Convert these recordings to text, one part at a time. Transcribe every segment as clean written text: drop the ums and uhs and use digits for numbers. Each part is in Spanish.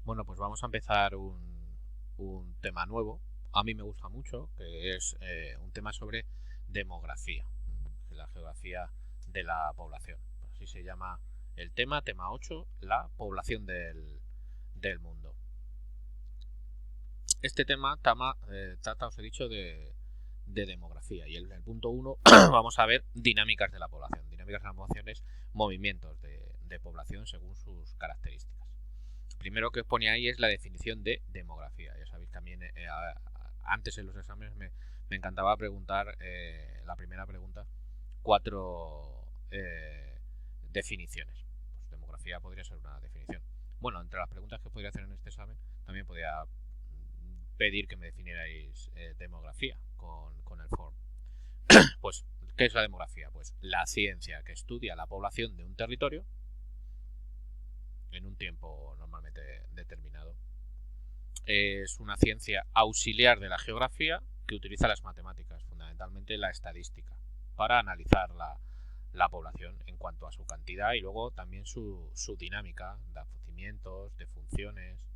Bueno, pues vamos a empezar un tema nuevo. A mí me gusta mucho, que es un tema sobre demografía, la geografía de la población. Así se llama el tema 8, la población del mundo. Este tema trata, os he dicho, de demografía. Y el punto 1 vamos a ver dinámicas de la población. Dinámicas de la población es movimientos de población según sus características. Primero que os ponía ahí es la definición de demografía. Ya sabéis que a mí antes en los exámenes me encantaba preguntar, la primera pregunta, 4 definiciones. Pues demografía podría ser una definición. Bueno, entre las preguntas que podría hacer en este examen, también podría pedir que me definierais demografía con el form. Pues, ¿qué es la demografía? Pues la ciencia que estudia la población de un territorio en un tiempo normalmente determinado. Es una ciencia auxiliar de la geografía que utiliza las matemáticas, fundamentalmente la estadística, para analizar la población en cuanto a su cantidad y luego también su dinámica de nacimientos, de funciones,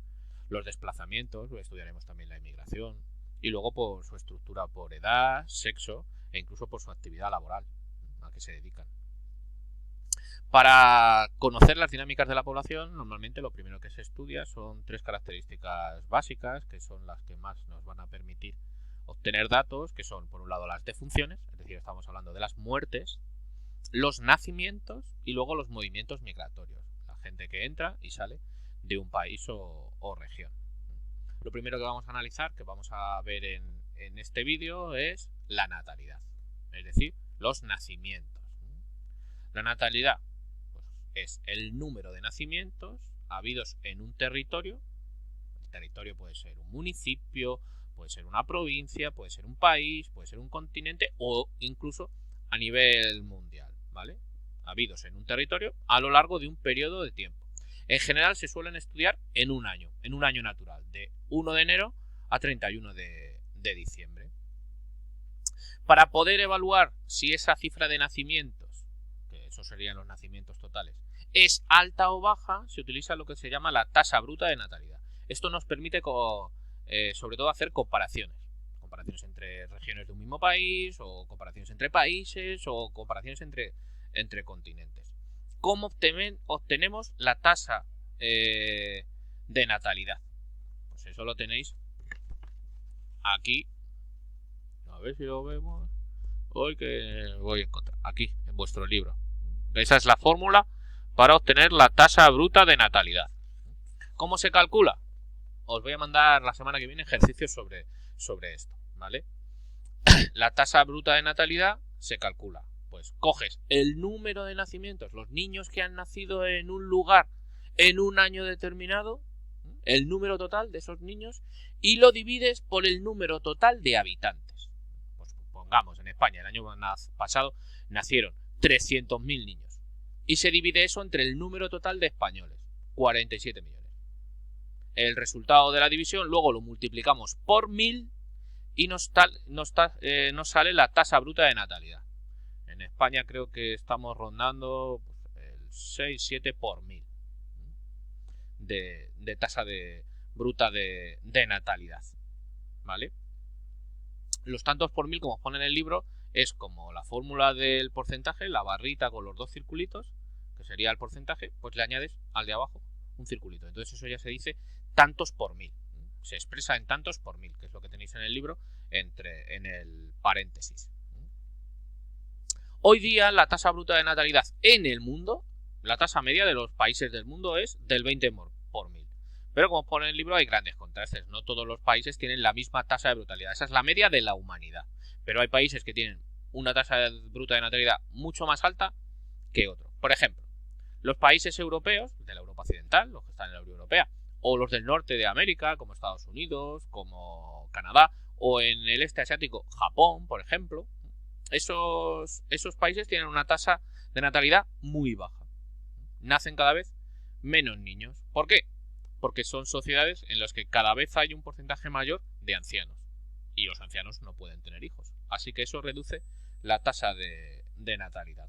los desplazamientos, estudiaremos también la inmigración, y luego por su estructura por edad, sexo e incluso por su actividad laboral, a que se dedican. Para conocer las dinámicas de la población, normalmente lo primero que se estudia son 3 características básicas, que son las que más nos van a permitir obtener datos, que son, por un lado, las defunciones, es decir, estamos hablando de las muertes, los nacimientos y luego los movimientos migratorios, la gente que entra y sale de un país o región. Lo primero que vamos a analizar, que vamos a ver en este vídeo, es la natalidad, es decir, los nacimientos. La natalidad es el número de nacimientos habidos en un territorio. El territorio puede ser un municipio, puede ser una provincia, puede ser un país, puede ser un continente o incluso a nivel mundial, ¿vale? Habidos en un territorio a lo largo de un periodo de tiempo. En general se suelen estudiar en un año natural, de 1 de enero a 31 de diciembre. Para poder evaluar si esa cifra de nacimientos, que esos serían los nacimientos totales, es alta o baja, se utiliza lo que se llama la tasa bruta de natalidad. Esto nos permite sobre todo hacer comparaciones entre regiones de un mismo país, o comparaciones entre países, o comparaciones entre continentes. ¿Cómo obtenemos la tasa de natalidad? Pues eso lo tenéis aquí. A ver si lo vemos. Hoy que voy a encontrar aquí en vuestro libro. Esa es la fórmula para obtener la tasa bruta de natalidad. ¿Cómo se calcula? Os voy a mandar la semana que viene ejercicios sobre esto, ¿vale? La tasa bruta de natalidad se calcula. Pues coges el número de nacimientos, los niños que han nacido en un lugar en un año determinado, el número total de esos niños, y lo divides por el número total de habitantes. Pues pongamos, en España el año pasado nacieron 300.000 niños. Y se divide eso entre el número total de españoles, 47 millones. El resultado de la división luego lo multiplicamos por 1000 y nos sale la tasa bruta de natalidad. En España creo que estamos rondando el 6-7 por 1000 de tasa bruta de natalidad, ¿vale? Los tantos por 1000, como os pone en el libro, es como la fórmula del porcentaje, la barrita con los 2 circulitos, que sería el porcentaje, pues le añades al de abajo un circulito. Entonces eso ya se dice tantos por 1000. Se expresa en tantos por 1000, que es lo que tenéis en el libro en el paréntesis. Hoy día la tasa bruta de natalidad en el mundo, la tasa media de los países del mundo es del 20 por 1000. Pero como pone en el libro hay grandes contrastes. No todos los países tienen la misma tasa de brutalidad. Esa es la media de la humanidad. Pero hay países que tienen una tasa bruta de natalidad mucho más alta que otros. Por ejemplo, los países europeos, de la Europa occidental, los que están en la Unión Europea, o los del norte de América, como Estados Unidos, como Canadá, o en el este asiático, Japón, por ejemplo, esos países tienen una tasa de natalidad muy baja. Nacen cada vez menos niños. ¿Por qué? Porque son sociedades en las que cada vez hay un porcentaje mayor de ancianos. Y los ancianos no pueden tener hijos. Así que eso reduce la tasa de natalidad.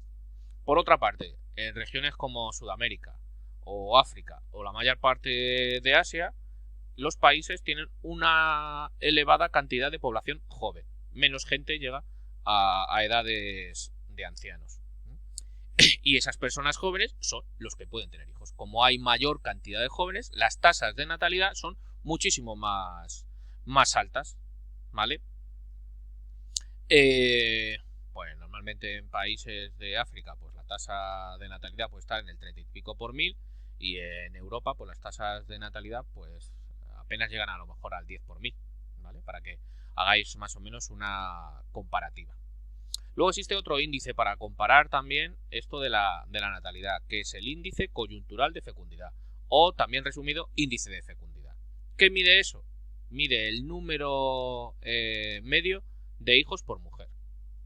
Por otra parte, en regiones como Sudamérica o África o la mayor parte de Asia, los países tienen una elevada cantidad de población joven. Menos gente llega a edades de ancianos. Y esas personas jóvenes son los que pueden tener hijos. Como hay mayor cantidad de jóvenes, las tasas de natalidad son muchísimo más altas. ¿Vale? Pues normalmente en países de África, pues la tasa de natalidad puede estar en el 30 y pico por mil, y en Europa, pues las tasas de natalidad pues apenas llegan a lo mejor al 10 por mil, ¿vale? Para que hagáis más o menos una comparativa. Luego existe otro índice para comparar también esto de la natalidad, que es el índice coyuntural de fecundidad, o también resumido, índice de fecundidad. ¿Qué mide eso? Mide el número medio de hijos por mujer.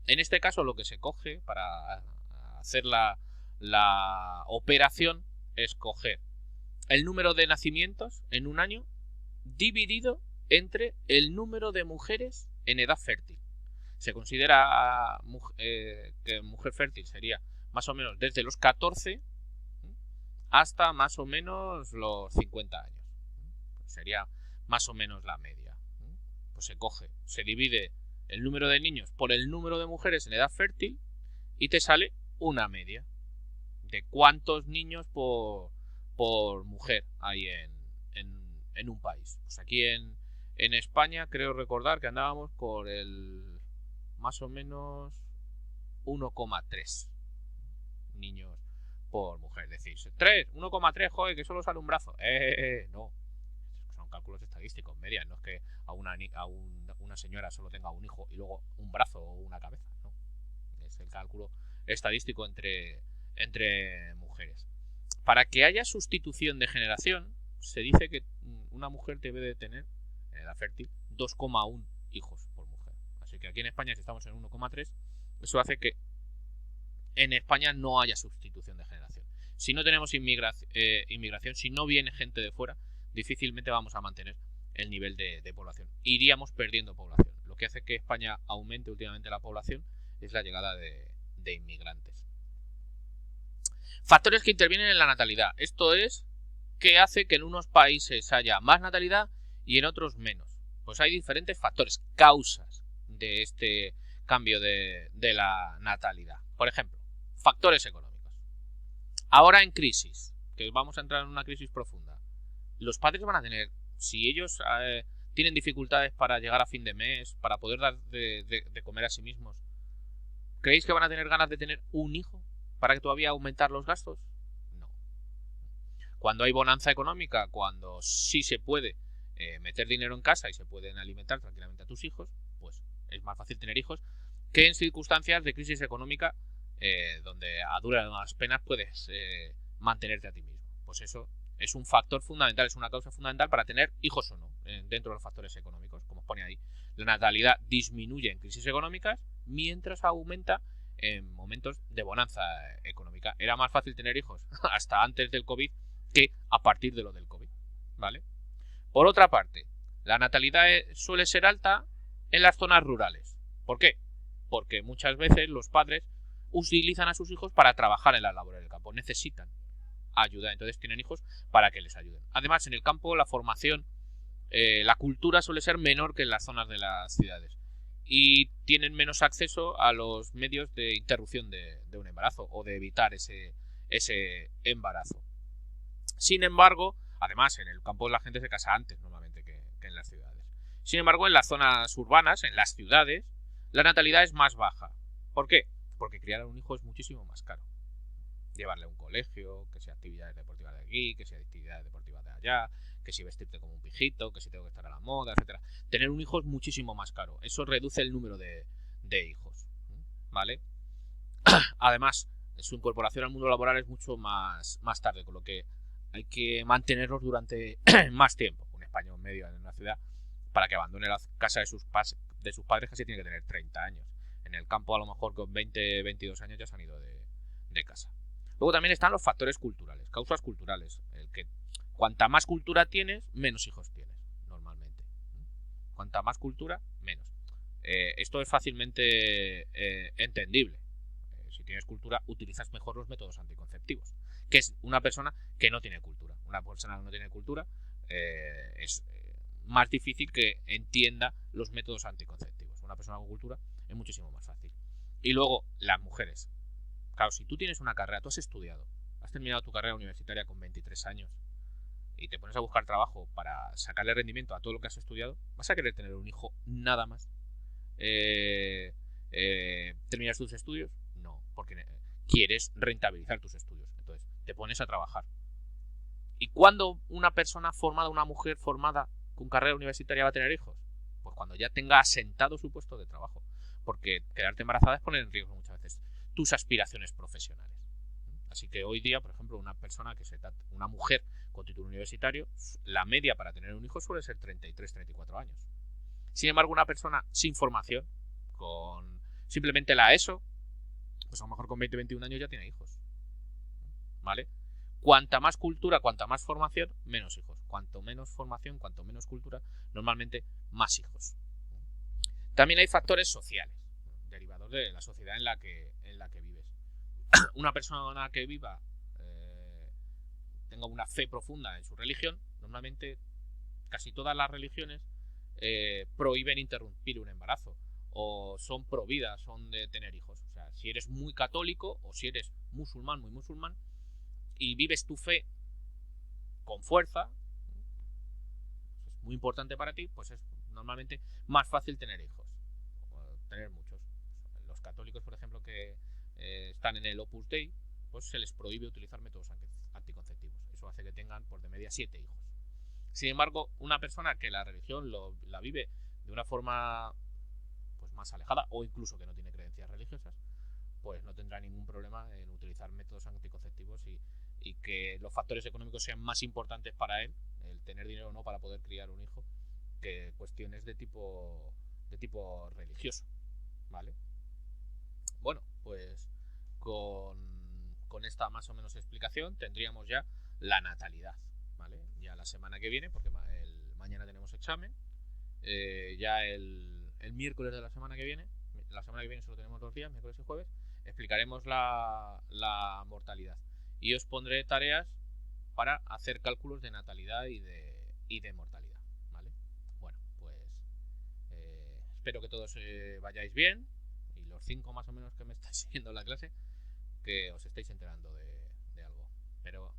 En este caso, lo que se coge para hacer la operación es coger el número de nacimientos en un año dividido entre el número de mujeres en edad fértil. Se considera que mujer fértil sería más o menos desde los 14 hasta más o menos los 50 años. Pues sería más o menos la media. Pues se divide el número de niños por el número de mujeres en edad fértil y te sale una media de cuántos niños por mujer hay en un país. Pues aquí en España creo recordar que andábamos por el más o menos 1,3 niños por mujer. Decís, 1,3, joder, que solo sale un brazo. No. Son cálculos estadísticos, medias. No es que a una señora solo tenga un hijo y luego un brazo o una cabeza. No. Es el cálculo estadístico entre mujeres. Para que haya sustitución de generación, se dice que una mujer debe de tener, en edad fértil, 2,1 hijos por mujer. Así que aquí en España, si estamos en 1,3, eso hace que en España no haya sustitución de generación. Si no tenemos inmigración, si no viene gente de fuera, difícilmente vamos a mantener el nivel de población. Iríamos perdiendo población. Lo que hace que España aumente últimamente la población es la llegada de inmigrantes. Factores que intervienen en la natalidad. Esto es que hace que en unos países haya más natalidad y en otros menos. Pues hay diferentes factores, causas de este cambio de la natalidad. Por ejemplo, factores económicos. Ahora en crisis, que vamos a entrar en una crisis profunda, los padres van a tener, si ellos tienen dificultades para llegar a fin de mes, para poder dar de comer a sí mismos, ¿creéis que van a tener ganas de tener un hijo para que todavía aumentar los gastos? No. Cuando hay bonanza económica, cuando sí se puede meter dinero en casa y se pueden alimentar tranquilamente a tus hijos, pues es más fácil tener hijos que en circunstancias de crisis económica donde a duras penas puedes mantenerte a ti mismo. Pues eso es un factor fundamental, es una causa fundamental para tener hijos o no, dentro de los factores económicos. Como os pone ahí, la natalidad disminuye en crisis económicas mientras aumenta en momentos de bonanza económica. Era más fácil tener hijos hasta antes del COVID que a partir de lo del COVID, ¿vale? Por otra parte, la natalidad suele ser alta en las zonas rurales. ¿Por qué? Porque muchas veces los padres utilizan a sus hijos para trabajar en las labores del campo. Necesitan ayuda, entonces tienen hijos para que les ayuden. Además, en el campo la formación, la cultura suele ser menor que en las zonas de las ciudades y tienen menos acceso a los medios de interrupción de un embarazo o de evitar ese embarazo. Sin embargo, además en el campo la gente se casa antes normalmente que en las ciudades. Sin embargo, en las zonas urbanas, en las ciudades, la natalidad es más baja. ¿Por qué? Porque criar a un hijo es muchísimo más caro. Llevarle a un colegio, que sea actividades deportivas de aquí, que sea actividades deportivas de allá, que si vestirte como un pijito, que si tengo que estar a la moda, etcétera. Tener un hijo es muchísimo más caro. Eso reduce el número de hijos, ¿vale? Además, su incorporación al mundo laboral es mucho más tarde, con lo que hay que mantenerlos durante más tiempo. Un español medio en una ciudad, para que abandone la casa de sus padres, casi tiene que tener 30 años. En el campo, a lo mejor con 20, 22 años ya se han ido de casa. Luego también están los factores culturales, causas culturales. El que cuanta más cultura tienes, menos hijos tienes, normalmente. Cuanta más cultura, menos. Esto es fácilmente entendible. Si tienes cultura, utilizas mejor los métodos anticonceptivos. que es una persona que no tiene cultura. Una persona que no tiene cultura es más difícil que entienda los métodos anticonceptivos. Una persona con cultura es muchísimo más fácil. Y luego, las mujeres. Claro, si tú tienes una carrera, tú has estudiado, has terminado tu carrera universitaria con 23 años y te pones a buscar trabajo para sacarle rendimiento a todo lo que has estudiado, ¿vas a querer tener un hijo nada más? ¿Terminas tus estudios? No, porque quieres rentabilizar tus estudios. Entonces, te pones a trabajar. ¿Y cuándo una persona formada, una mujer formada con carrera universitaria va a tener hijos? Pues cuando ya tenga asentado su puesto de trabajo. Porque quedarte embarazada es poner en riesgo muchas veces tus aspiraciones profesionales. Así que hoy día, por ejemplo, una mujer con título universitario, la media para tener un hijo suele ser 33-34 años. Sin embargo, una persona sin formación, con simplemente la ESO, pues a lo mejor con 20-21 años ya tiene hijos. ¿Vale? Cuanta más cultura, cuanta más formación, menos hijos. Cuanto menos formación, cuanto menos cultura, normalmente más hijos. También hay factores sociales, derivados de la sociedad en la que vives. Una persona que viva, tenga una fe profunda en su religión, normalmente casi todas las religiones prohíben interrumpir un embarazo o son prohibidas, son de tener hijos. O sea, si eres muy católico o si eres musulmán, muy musulmán, y vives tu fe con fuerza, es muy importante para ti, pues es normalmente más fácil tener hijos, o tener muchos. Los católicos, por ejemplo, que están en el Opus Dei, pues se les prohíbe utilizar métodos anticonceptivos. Eso hace que tengan por de media 7 hijos. Sin embargo, una persona que la religión la vive de una forma pues más alejada, o incluso que no tiene creencias religiosas, pues no tendrá ningún problema en utilizar métodos anticonceptivos y que los factores económicos sean más importantes para él, el tener dinero o no para poder criar un hijo, que cuestiones de tipo religioso, ¿vale? Bueno, pues con esta más o menos explicación tendríamos ya la natalidad, ¿vale? Ya la semana que viene, porque mañana tenemos examen, ya el miércoles de la semana que viene solo tenemos 2 días, miércoles y jueves, explicaremos la mortalidad. Y os pondré tareas para hacer cálculos de natalidad y de mortalidad, ¿vale? Bueno, pues espero que todos vayáis bien y los 5 más o menos que me estáis siguiendo en la clase, que os estéis enterando de algo. Pero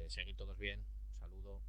seguid todos bien. Un saludo.